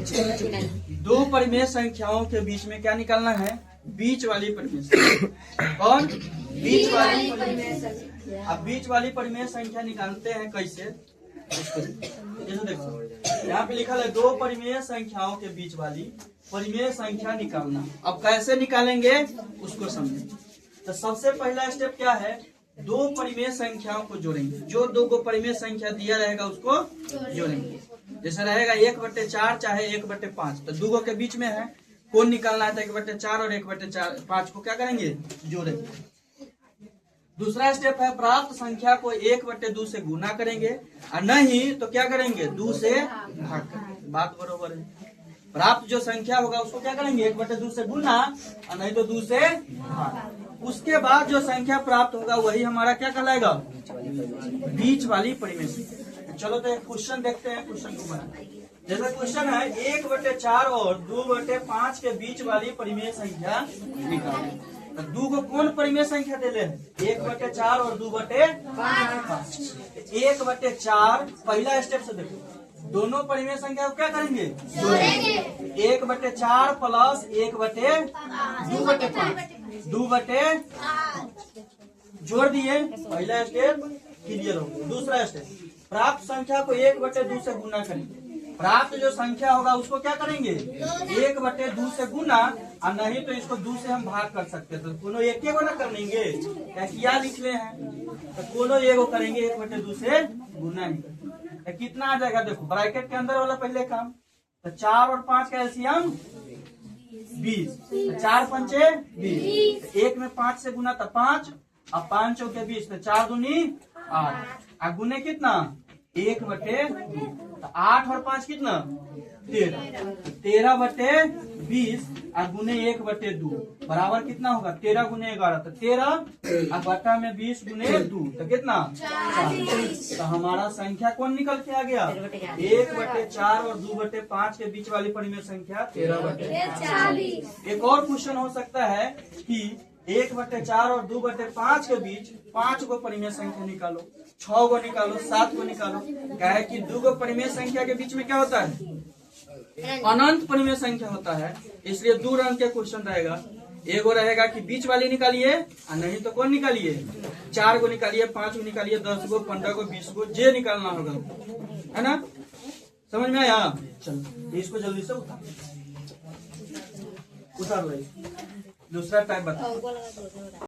दो परिमेय संख्याओं के बीच में क्या निकालना है? बीच वाली परिमेय संख्या। कौन? बीच वाली परिमेय संख्या। अब बीच वाली परिमेय संख्या निकालते हैं कैसे? जैसे देखो यहाँ पे लिखा है दो परिमेय संख्याओं के बीच वाली परिमेय संख्या निकालना। अब कैसे निकालेंगे उसको समझें। तो सबसे पहला स्टेप क्या है? दो परिमेय संख्याओं को जोड़ेंगे। जो दो को परिमेय संख्या दिया रहेगा उसको जोड़ेंगे। जैसे रहेगा 1/4 चाहे 1/5, तो दो के बीच में है, कौन निकालना है? 1/4 और 1/5 को क्या करेंगे? जोड़ेंगे। दूसरा स्टेप है प्राप्त संख्या को 1/2 से गुना करेंगे, और नहीं तो क्या करेंगे? 2 से भाग करेंगे। बात बरोबर है। प्राप्त जो संख्या होगा उसको क्या करेंगे? 1/2 से गुना, और नहीं तो 2 से भाग। उसके बाद जो संख्या प्राप्त होगा वही हमारा क्या कहलाएगा? बीच वाली परिमेय संख्या। चलो तो एक क्वेश्चन देखते हैं। क्वेश्चन को बना, जैसा क्वेश्चन है 1/4 और 2/5 के बीच वाली परिमेय संख्या निकालें। तो 2 को कौन परिमेय संख्या दे ले? 1/4 और 2/5। 1/4 पहला स्टेप से देखो, दोनों परिमेय संख्या को क्या करेंगे? जोड़ेंगे। 1/4 प्लस 1/2/5 2/5 जोड़ दिए। पहला स्टेप क्लियर हो गया। दूसरा स्टेप प्राप्त संख्या को 1/2 से गुना करेंगे। प्राप्त जो संख्या होगा उसको क्या करेंगे? 1/2 से गुना, और नहीं तो इसको 2 से हम भाग कर सकते। तो कोनो एक को ना करेंगे, क्या लिख ले हैं? तो कोनो एक करेंगे 1/2 से गुना ही। तो कितना आ जाएगा? देखो ब्रैकेट के अंदर वाला पहले काम। तो 4 और 5 का एलसीएम 20। 4 पंचे 20। एक में 5 से गुना तो 5, और 5 चौके 20, तो 4 दूनी 8। और गुने कितना? 1/2। तो 8 और 5 कितना? 13। 13/20 और गुने 1/2 बराबर कितना होगा? 13 गुने 11, तो 13 और बटा में 20 गुने 2, तो कितना? 40। तो हमारा संख्या कौन निकल के आ गया? 1/4 और 2/5 के बीच वाली परिमेय संख्या 13/40। एक और क्वेश्चन हो सकता है कि 1/4 और 2/5 के बीच 5 को परिमेय संख्या निकालो, 6 को निकालो, 7 को निकालो। क्या है कि 2 को परिमेय संख्या के बीच में क्या होता है? अनंत परिमेय संख्या होता है। इसलिए 2 रंग के क्वेश्चन रहेगा। एगो रहेगा कि बीच वाली निकालिए, और नहीं तो कौन निकालिए? 4 को निकालिए, 5 को निकालिए, 10 को, 15 को, 20 को, जे निकालना होगा, है ना? समझ में आया? चलो इसको जल्दी से उतार लो। दूसरा टाइप बताओ।